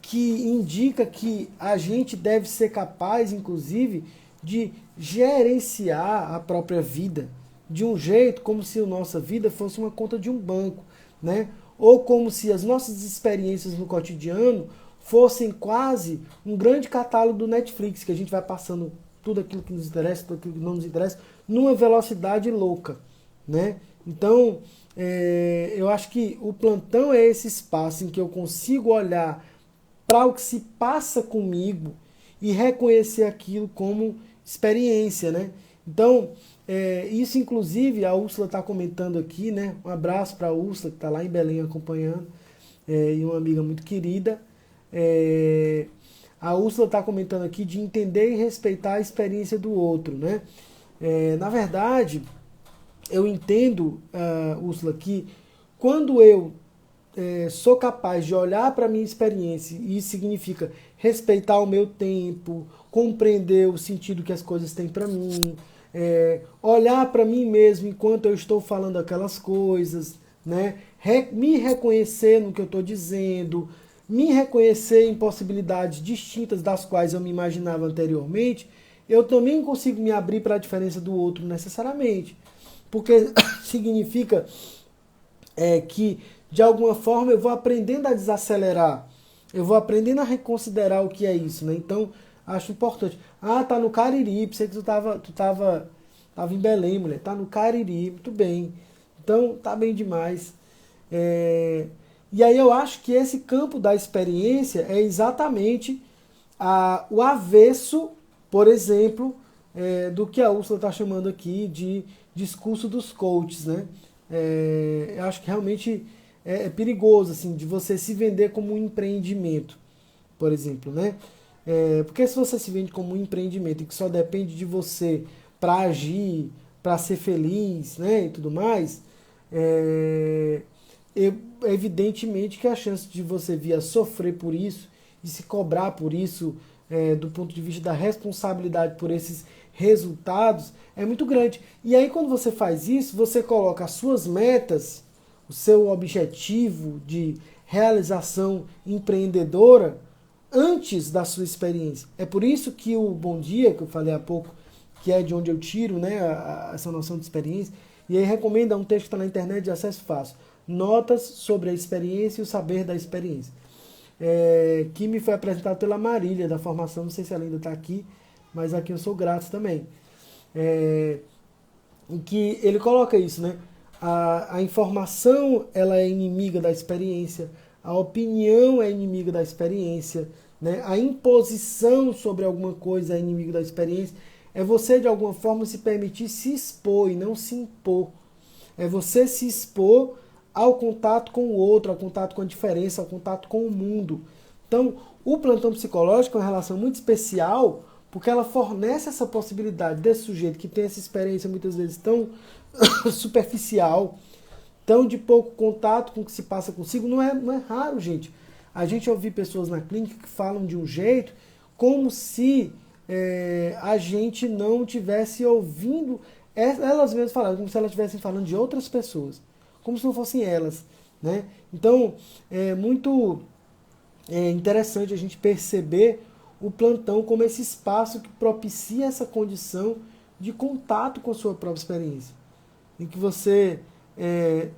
que indica que a gente deve ser capaz, inclusive, de gerenciar a própria vida de um jeito como se a nossa vida fosse uma conta de um banco, né? Ou como se as nossas experiências no cotidiano fossem quase um grande catálogo do Netflix, que a gente vai passando tudo aquilo que nos interessa, tudo aquilo que não nos interessa, numa velocidade louca, né? Então, eu acho que o plantão é esse espaço em que eu consigo olhar para o que se passa comigo e reconhecer aquilo como experiência, né? Então, isso inclusive a Úrsula está comentando aqui, né? Um abraço para a Úrsula que está lá em Belém acompanhando, e uma amiga muito querida. A Úrsula está comentando aqui de entender e respeitar a experiência do outro, né? Na verdade, eu entendo, Úrsula, que quando eu sou capaz de olhar para a minha experiência, e isso significa respeitar o meu tempo, compreender o sentido que as coisas têm para mim, olhar para mim mesmo enquanto eu estou falando aquelas coisas, né? Me reconhecer no que eu estou dizendo, me reconhecer em possibilidades distintas das quais eu me imaginava anteriormente, eu também consigo me abrir para a diferença do outro necessariamente. Porque significa que, de alguma forma, eu vou aprendendo a desacelerar, eu vou aprendendo a reconsiderar o que é isso, né? Então, acho importante. Ah, tá no Cariri, pensei que tu tava em Belém, mulher. Tá no Cariri, muito bem. Então, tá bem demais. E aí eu acho que esse campo da experiência é exatamente o avesso, por exemplo, do que a Úrsula está chamando aqui de discurso dos coaches, né? Eu acho que realmente é perigoso, assim, de você se vender como um empreendimento, por exemplo, né? Porque se você se vende como um empreendimento e que só depende de você para agir, para ser feliz, né, e tudo mais, é, evidentemente que a chance de você vir a sofrer por isso e se cobrar por isso, do ponto de vista da responsabilidade por esses resultados, é muito grande. E aí quando você faz isso, você coloca as suas metas, o seu objetivo de realização empreendedora antes da sua experiência. É por isso que o Bom Dia, que eu falei há pouco, que é de onde eu tiro, né, essa noção de experiência, e aí recomenda um texto que está na internet de acesso fácil. Notas sobre a experiência e o saber da experiência. Que me foi apresentado pela Marília, da formação, não sei se ela ainda está aqui, mas aqui eu sou grato também. Em que ele coloca isso, né? A informação, ela é inimiga da experiência, a opinião é inimiga da experiência, né? A imposição sobre alguma coisa é inimigo da experiência. É você, de alguma forma, se permitir se expor e não se impor. É você se expor ao contato com o outro, ao contato com a diferença, ao contato com o mundo. Então, o plantão psicológico é uma relação muito especial, porque ela fornece essa possibilidade desse sujeito que tem essa experiência muitas vezes tão superficial, tão de pouco contato com o que se passa consigo. Não é raro, gente. A gente ouvir pessoas na clínica que falam de um jeito como se a gente não tivesse ouvindo elas mesmas falando, como se elas estivessem falando de outras pessoas, como se não fossem elas, né? Então, é muito interessante a gente perceber o plantão como esse espaço que propicia essa condição de contato com a sua própria experiência. Em que você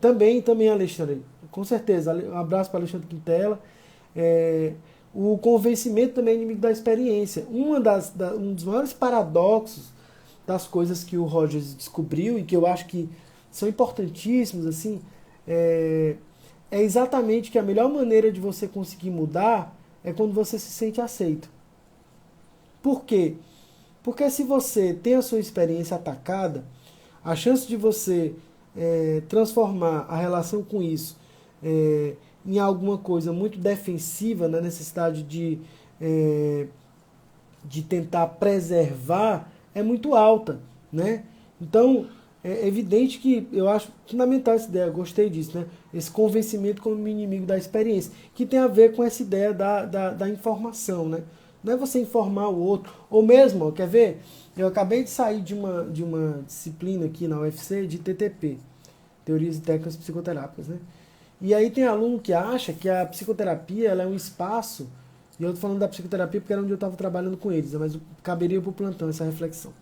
também, Alexandre, com certeza, um abraço para Alexandre Quintela. O convencimento também é inimigo da experiência. Um dos maiores paradoxos das coisas que o Rogers descobriu e que eu acho que são importantíssimos, assim, é exatamente que a melhor maneira de você conseguir mudar é quando você se sente aceito. Por quê? Porque se você tem a sua experiência atacada, a chance de você transformar a relação com isso em alguma coisa muito defensiva, na necessidade de tentar preservar, é muito alta, né? Então, é evidente que eu acho fundamental essa ideia, eu gostei disso, né? Esse convencimento como inimigo da experiência, que tem a ver com essa ideia da informação, né? Não é você informar o outro, ou mesmo, quer ver? Eu acabei de sair de uma disciplina aqui na UFC de TTP, Teorias e Técnicas Psicoterápicas, né? E aí tem aluno que acha que a psicoterapia ela é um espaço, e eu estou falando da psicoterapia porque era onde eu estava trabalhando com eles, mas caberia para o plantão essa reflexão.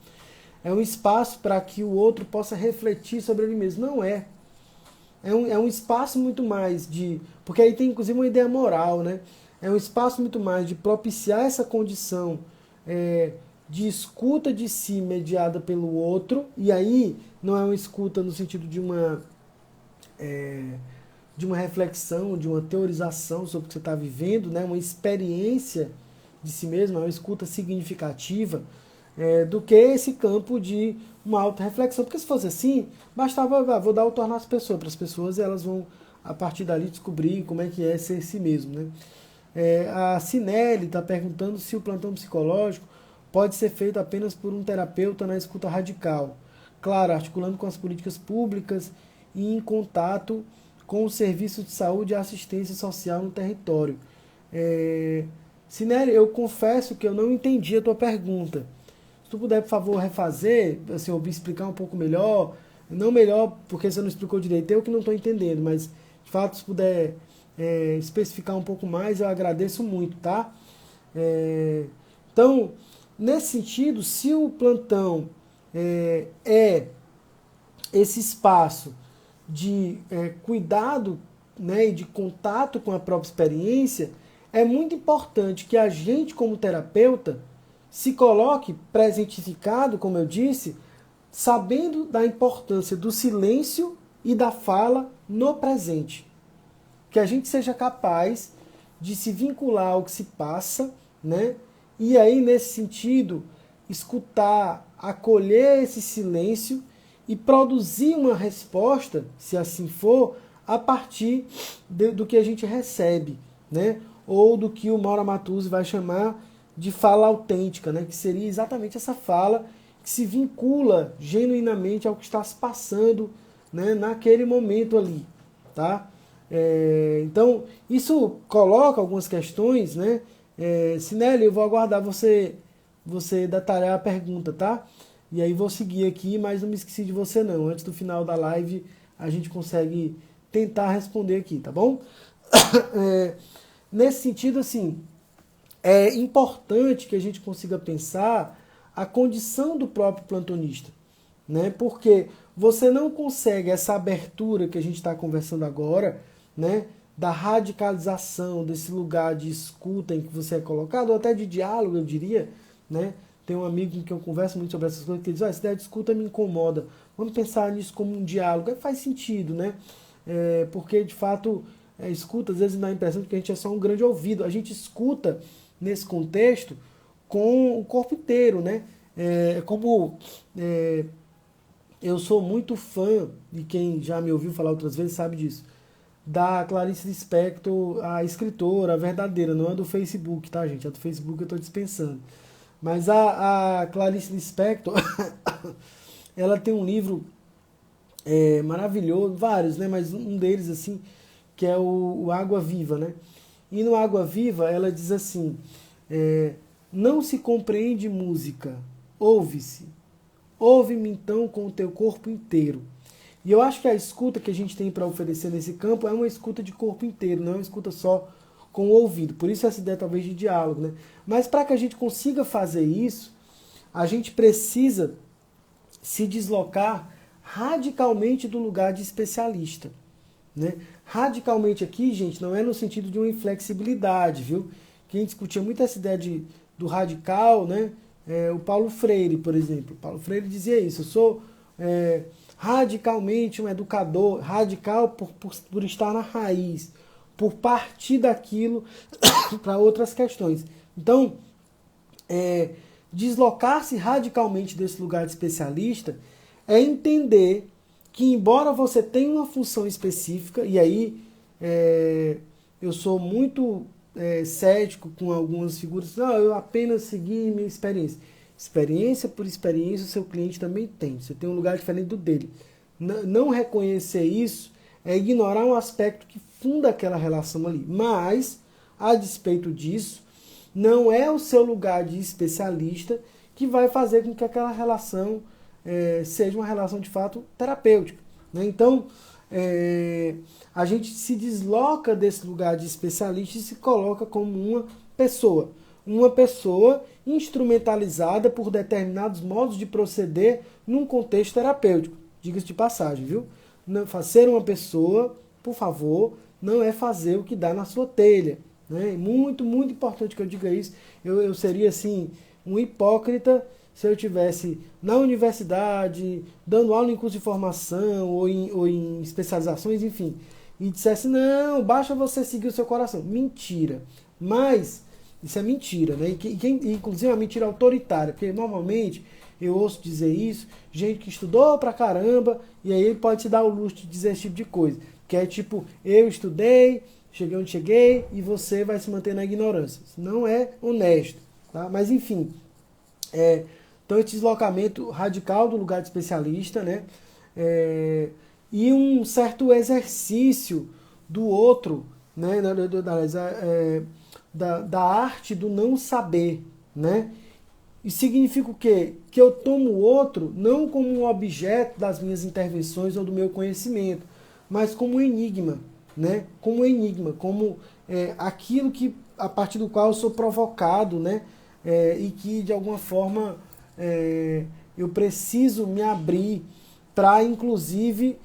É um espaço para que o outro possa refletir sobre ele mesmo. Não é. É um espaço muito mais de... Porque aí tem inclusive uma ideia moral, né? É um espaço muito mais de propiciar essa condição de escuta de si mediada pelo outro. E aí não é uma escuta no sentido de uma reflexão, de uma teorização sobre o que você está vivendo, né? Uma experiência de si mesmo, é uma escuta significativa, do que esse campo de uma auto-reflexão. Porque se fosse assim, bastava, vou dar autornar para as pessoas e elas vão, a partir dali, descobrir como é que é ser si mesmo, né? A Cinelli está perguntando se o plantão psicológico pode ser feito apenas por um terapeuta na escuta radical. Claro, articulando com as políticas públicas e em contato com o serviço de saúde e assistência social no território. Cinelli, eu confesso que eu não entendi a tua pergunta. Se tu puder, por favor, refazer, assim, ou me explicar um pouco melhor, não melhor porque você não explicou direito, eu que não estou entendendo, mas de fato, se puder especificar um pouco mais, eu agradeço muito, tá? Então, nesse sentido, se o plantão é esse espaço de cuidado, né, e de contato com a própria experiência, é muito importante que a gente, como terapeuta, se coloque presentificado, como eu disse, sabendo da importância do silêncio e da fala no presente. Que a gente seja capaz de se vincular ao que se passa, né? E aí, nesse sentido, escutar, acolher esse silêncio e produzir uma resposta, se assim for, a partir do que a gente recebe, né? Ou do que o Mauro Amatuzzi vai chamar de fala autêntica, né? Que seria exatamente essa fala que se vincula genuinamente ao que está se passando, né, naquele momento ali, tá? Então, isso coloca algumas questões, né? Sinelli, eu vou aguardar você detalhar a pergunta, tá? E aí vou seguir aqui, mas não me esqueci de você não. Antes do final da live, a gente consegue tentar responder aqui, tá bom? Nesse sentido, assim, é importante que a gente consiga pensar a condição do próprio plantonista, né? Porque você não consegue essa abertura que a gente está conversando agora, né? Da radicalização, desse lugar de escuta em que você é colocado, ou até de diálogo, eu diria, né? Tem um amigo com quem eu converso muito sobre essas coisas que diz, essa ideia de escuta me incomoda. Vamos pensar nisso como um diálogo. Aí faz sentido, né? Porque, de fato, escuta, às vezes dá a impressão de que a gente é só um grande ouvido. A gente escuta, nesse contexto, com o corpo inteiro, né? Eu sou muito fã, e quem já me ouviu falar outras vezes sabe disso, da Clarice Lispector, a escritora, a verdadeira, não é do Facebook, tá, gente? A do Facebook eu estou dispensando. Mas a Clarice Lispector, ela tem um livro maravilhoso, vários, né? Mas um deles, assim, que é o Água Viva, né? E no Água Viva ela diz assim, não se compreende música, ouve-se. Ouve-me então com o teu corpo inteiro. E eu acho que a escuta que a gente tem para oferecer nesse campo é uma escuta de corpo inteiro, não é uma escuta só com o ouvido. Por isso essa ideia talvez de diálogo, né? Mas para que a gente consiga fazer isso, a gente precisa se deslocar radicalmente do lugar de especialista, né? Radicalmente aqui, gente, não é no sentido de uma inflexibilidade, viu? Quem discutia muito essa ideia do radical, né? O Paulo Freire, por exemplo. Paulo Freire dizia isso, eu sou radicalmente um educador, radical por estar na raiz, por partir daquilo para outras questões. Então, deslocar-se radicalmente desse lugar de especialista é entender que, embora você tenha uma função específica, e aí eu sou muito cético com algumas figuras, eu apenas segui minha experiência. Experiência por experiência, o seu cliente também tem. Você tem um lugar diferente do dele. Não reconhecer isso é ignorar um aspecto que funda aquela relação ali. Mas, a despeito disso, não é o seu lugar de especialista que vai fazer com que aquela relação seja uma relação de fato terapêutica, né? Então, a gente se desloca desse lugar de especialista e se coloca como uma pessoa instrumentalizada por determinados modos de proceder num contexto terapêutico. Diga-se de passagem, viu? Ser uma pessoa, por favor, não é fazer o que dá na sua telha, né? Muito, muito importante que eu diga isso. Eu seria, assim, um hipócrita se eu estivesse na universidade, dando aula em curso de formação ou em especializações, enfim, e dissesse, não, basta você seguir o seu coração. Mentira. Mas isso é mentira, né? Inclusive é uma mentira autoritária, porque normalmente eu ouço dizer isso, gente que estudou pra caramba, e aí ele pode se dar o luxo de dizer esse tipo de coisa. Que é tipo, eu estudei, cheguei onde cheguei, e você vai se manter na ignorância. Isso não é honesto, tá? Mas enfim, então esse deslocamento radical do lugar de especialista, né? E um certo exercício do outro, né? Da arte do não saber, né? E significa o quê? Que eu tomo o outro não como um objeto das minhas intervenções ou do meu conhecimento, mas como um enigma, né? Como um enigma, como aquilo que, a partir do qual eu sou provocado, né? E que, de alguma forma, eu preciso me abrir para, inclusive,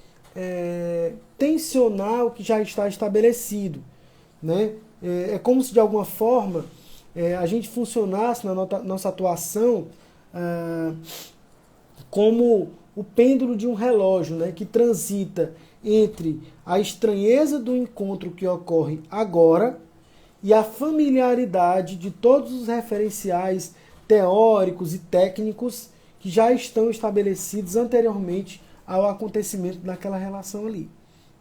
tensionar o que já está estabelecido, né? É como se, de alguma forma, a gente funcionasse na nossa atuação como o pêndulo de um relógio, né, que transita entre a estranheza do encontro que ocorre agora e a familiaridade de todos os referenciais teóricos e técnicos que já estão estabelecidos anteriormente ao acontecimento daquela relação ali.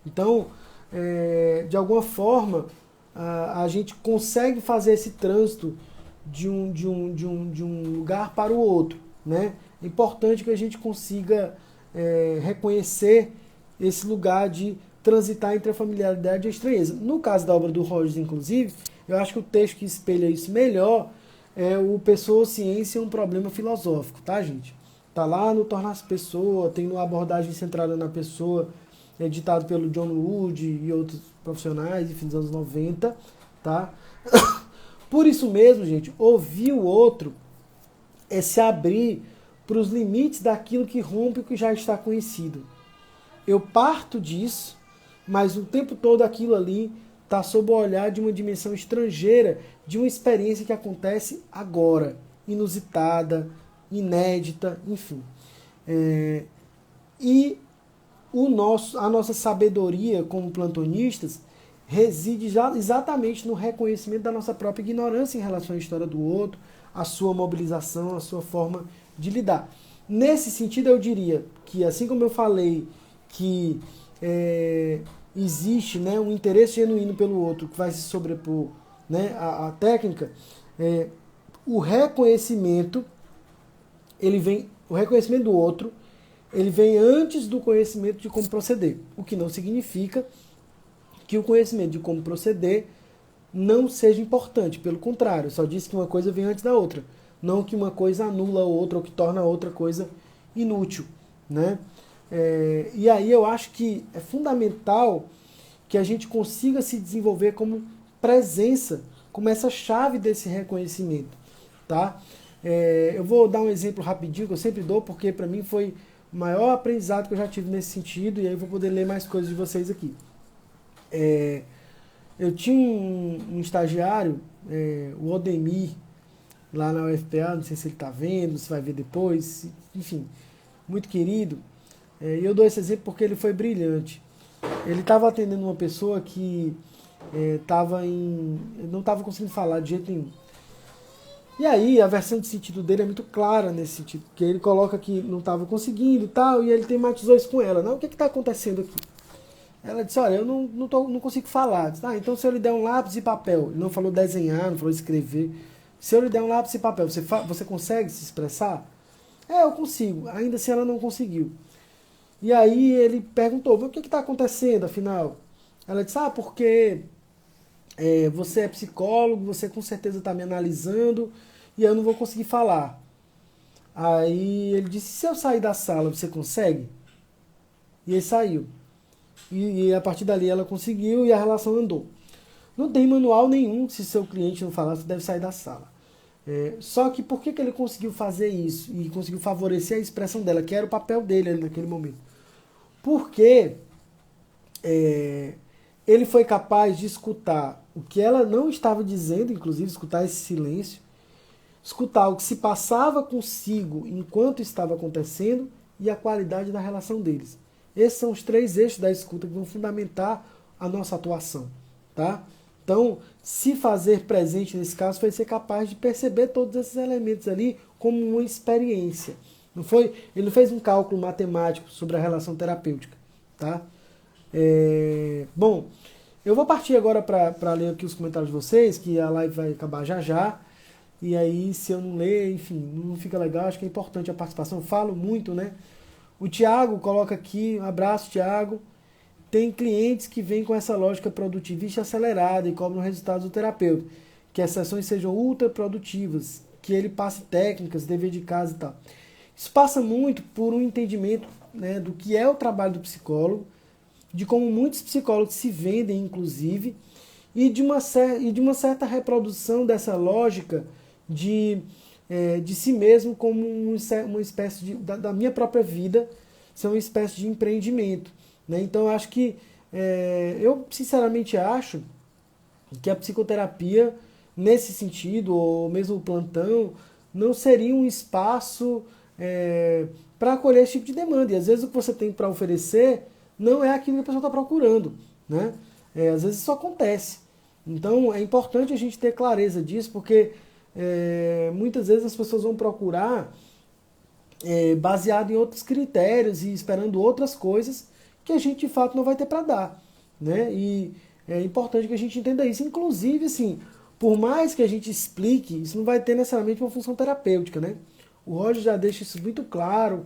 Então, de alguma forma, a gente consegue fazer esse trânsito de um lugar para o outro, né? É importante que a gente consiga reconhecer esse lugar de transitar entre a familiaridade e a estranheza. No caso da obra do Rogers, inclusive, eu acho que o texto que espelha isso melhor é o Pessoa, Ciência e um Problema Filosófico, tá, gente? Tá lá no Tornar-se Pessoa, tem uma abordagem centrada na pessoa, editado pelo John Wood e outros profissionais, enfim, dos anos 90, tá? Por isso mesmo, gente, ouvir o outro é se abrir para os limites daquilo que rompe o que já está conhecido. Eu parto disso, mas o tempo todo aquilo ali está sob o olhar de uma dimensão estrangeira, de uma experiência que acontece agora, inusitada, inédita, enfim. E a nossa sabedoria como plantonistas reside exatamente no reconhecimento da nossa própria ignorância em relação à história do outro, a sua mobilização, a sua forma de lidar. Nesse sentido, eu diria que, assim como eu falei que existe, né, um interesse genuíno pelo outro que vai se sobrepor, né, à técnica, o reconhecimento do outro, ele vem antes do conhecimento de como proceder, o que não significa que o conhecimento de como proceder não seja importante, pelo contrário, só diz que uma coisa vem antes da outra, não que uma coisa anula a outra ou que torna a outra coisa inútil, né? E aí eu acho que é fundamental que a gente consiga se desenvolver como presença, como essa chave desse reconhecimento, tá? Eu vou dar um exemplo rapidinho, que eu sempre dou, porque para mim foi o maior aprendizado que eu já tive nesse sentido, e aí eu vou poder ler mais coisas de vocês aqui. Eu tinha um estagiário, o Odemir, lá na UFPA, não sei se ele está vendo, se vai ver depois, enfim, muito querido. E eu dou esse exemplo porque ele foi brilhante. Ele estava atendendo uma pessoa que não estava conseguindo falar de jeito nenhum. E aí a versão de sentido dele é muito clara nesse sentido, porque ele coloca que não estava conseguindo e tal, e ele tematizou isso com ela. Não, o que está acontecendo aqui? Ela disse, olha, eu não consigo falar. Disse, então se eu lhe der um lápis e papel, ele não falou desenhar, não falou escrever. Se eu lhe der um lápis e papel, você consegue se expressar? Eu consigo. Ainda assim ela não conseguiu. E aí ele perguntou, o que está acontecendo afinal? Ela disse, porque você é psicólogo, você com certeza está me analisando e eu não vou conseguir falar. Aí ele disse, se eu sair da sala, você consegue? E ele saiu. E a partir dali ela conseguiu e a relação andou. Não tem manual nenhum, se seu cliente não falar, você deve sair da sala. Só que por que ele conseguiu fazer isso e conseguiu favorecer a expressão dela, que era o papel dele ali naquele momento? Porque ele foi capaz de escutar o que ela não estava dizendo, inclusive escutar esse silêncio, escutar o que se passava consigo enquanto estava acontecendo e a qualidade da relação deles. Esses são os 3 eixos da escuta que vão fundamentar a nossa atuação, tá? Então, se fazer presente nesse caso foi ser capaz de perceber todos esses elementos ali como uma experiência. Ele não fez um cálculo matemático sobre a relação terapêutica, tá? Bom, eu vou partir agora para ler aqui os comentários de vocês, que a live vai acabar já já. E aí, se eu não ler, enfim, não fica legal. Acho que é importante a participação. Eu falo muito, né? O Thiago coloca aqui, um abraço, Thiago. Tem clientes que vêm com essa lógica produtivista acelerada e cobram resultados do terapeuta. Que as sessões sejam ultra produtivas, que ele passe técnicas, dever de casa e tal. Isso passa muito por um entendimento, né, do que é o trabalho do psicólogo, de como muitos psicólogos se vendem, inclusive, e de uma certa reprodução dessa lógica de si mesmo como uma espécie da minha própria vida, ser uma espécie de empreendimento, né? Então eu acho que, eu sinceramente acho que a psicoterapia, nesse sentido, ou mesmo o plantão, não seria um espaço para acolher esse tipo de demanda. E às vezes o que você tem para oferecer não é aquilo que a pessoa está procurando, né? Às vezes isso acontece. Então é importante a gente ter clareza disso, porque muitas vezes as pessoas vão procurar baseado em outros critérios e esperando outras coisas que a gente de fato não vai ter para dar, né? E é importante que a gente entenda isso. Inclusive, assim, por mais que a gente explique, isso não vai ter necessariamente uma função terapêutica, né? O Roger já deixa isso muito claro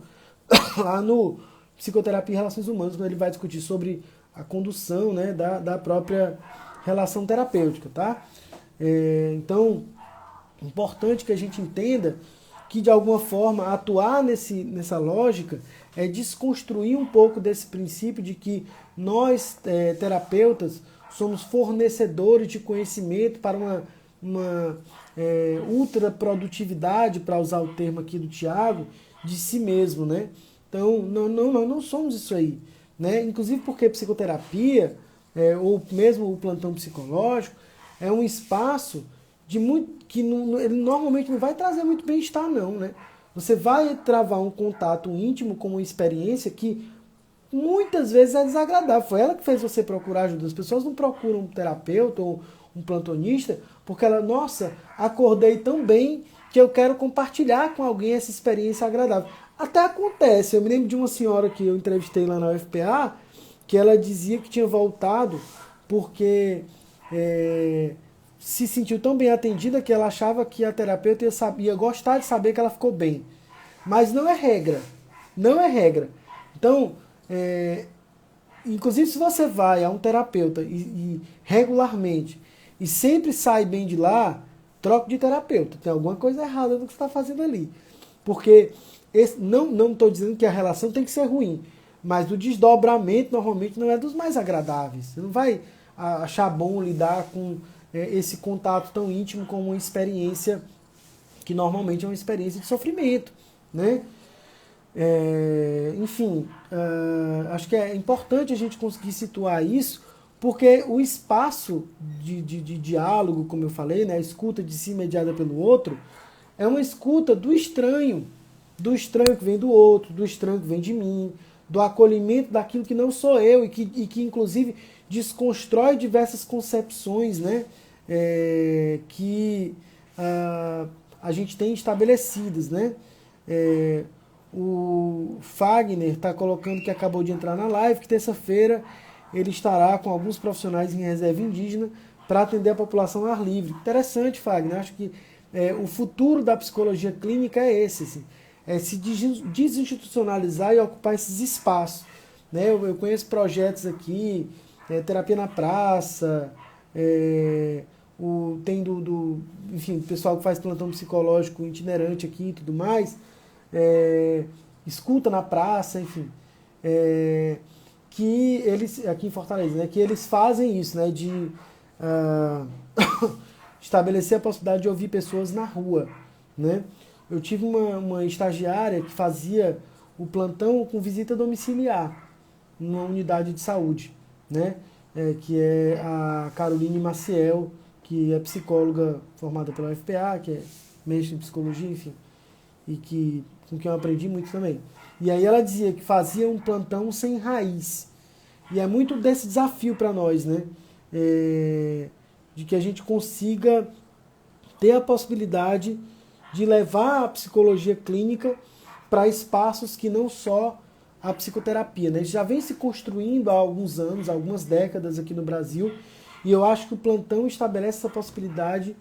lá no Psicoterapia e Relações Humanas, quando ele vai discutir sobre a condução, né, da própria relação terapêutica, tá? Então, importante que a gente entenda que, de alguma forma, atuar nessa lógica é desconstruir um pouco desse princípio de que nós, terapeutas, somos fornecedores de conhecimento para uma ultra produtividade, para usar o termo aqui do Tiago, de si mesmo, né? Então, nós não somos isso aí, né? Inclusive porque psicoterapia, ou mesmo o plantão psicológico, é um espaço de muito, que ele normalmente não vai trazer muito bem-estar, não, né? Você vai travar um contato íntimo com uma experiência que muitas vezes é desagradável. Foi ela que fez você procurar ajuda. As pessoas não procuram um terapeuta ou um plantonista porque ela, nossa, acordei tão bem que eu quero compartilhar com alguém essa experiência agradável. Até acontece. Eu me lembro de uma senhora que eu entrevistei lá na UFPA, que ela dizia que tinha voltado porque se sentiu tão bem atendida que ela achava que a terapeuta ia gostar de saber que ela ficou bem. Mas não é regra. Não é regra. Então, inclusive se você vai a um terapeuta e regularmente e sempre sai bem de lá, troque de terapeuta. Tem alguma coisa errada no que você está fazendo ali. Porque não estou dizendo que a relação tem que ser ruim, mas o desdobramento normalmente não é dos mais agradáveis. Você não vai achar bom lidar com esse contato tão íntimo com uma experiência que normalmente é uma experiência de sofrimento, né? Enfim, acho que é importante a gente conseguir situar isso, porque o espaço de diálogo, como eu falei, né, a escuta de si mediada pelo outro, é uma escuta do estranho que vem do outro, do estranho que vem de mim, do acolhimento daquilo que não sou eu e que inclusive desconstrói diversas concepções, né, que a gente tem estabelecidas, né? O Fagner está colocando que acabou de entrar na live, que terça-feira ele estará com alguns profissionais em reserva indígena para atender a população ao ar livre. Interessante, Fagner. Acho que o futuro da psicologia clínica é esse, assim, é se desinstitucionalizar e ocupar esses espaços, né? Eu conheço projetos aqui, terapia na praça, tem enfim, o pessoal que faz plantão psicológico itinerante aqui e tudo mais, escuta na praça, enfim, que eles, aqui em Fortaleza, né, que eles fazem isso, né, de estabelecer a possibilidade de ouvir pessoas na rua, né? Eu tive uma estagiária que fazia o plantão com visita domiciliar numa unidade de saúde, né? Que é a Caroline Maciel, que é psicóloga formada pela UFPA, que é mestre em psicologia, enfim, e com quem eu aprendi muito também. E aí ela dizia que fazia um plantão sem raiz. E é muito desse desafio para nós, né? De que a gente consiga ter a possibilidade de levar a psicologia clínica para espaços que não só a psicoterapia, né? Já vem se construindo há alguns anos, algumas décadas aqui no Brasil, e eu acho que o plantão estabelece essa possibilidade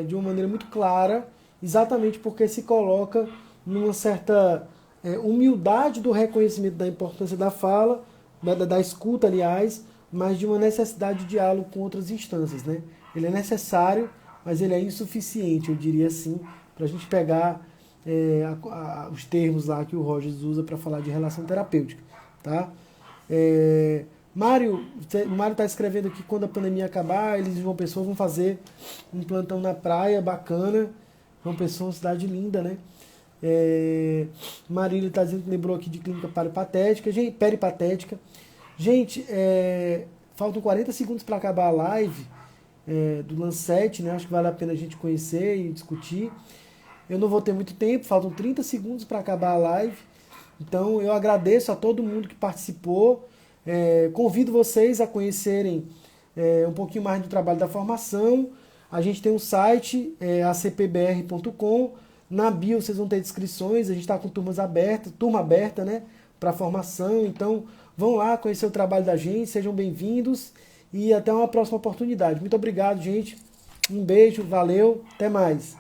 de uma maneira muito clara, exatamente porque se coloca numa certa humildade do reconhecimento da importância da fala, da escuta, aliás, mas de uma necessidade de diálogo com outras instâncias, né? Ele é necessário, mas ele é insuficiente, eu diria assim, para a gente pegar os termos lá que o Rogers usa para falar de relação terapêutica, tá? Mário está escrevendo aqui que quando a pandemia acabar, eles de João Pessoa vão fazer um plantão na praia, bacana. João Pessoa é uma cidade linda, né? Marília está dizendo que lembrou aqui de clínica peripatética. Gente, faltam 40 segundos para acabar a live do Lancet, né? Acho que vale a pena a gente conhecer e discutir. Eu não vou ter muito tempo, faltam 30 segundos para acabar a live. Então eu agradeço a todo mundo que participou. Convido vocês a conhecerem um pouquinho mais do trabalho da formação. A gente tem um site, acpbr.com. Na bio vocês vão ter descrições, a gente está com turma aberta, né, para formação. Então vão lá conhecer o trabalho da gente, sejam bem-vindos e até uma próxima oportunidade. Muito obrigado, gente. Um beijo, valeu, até mais.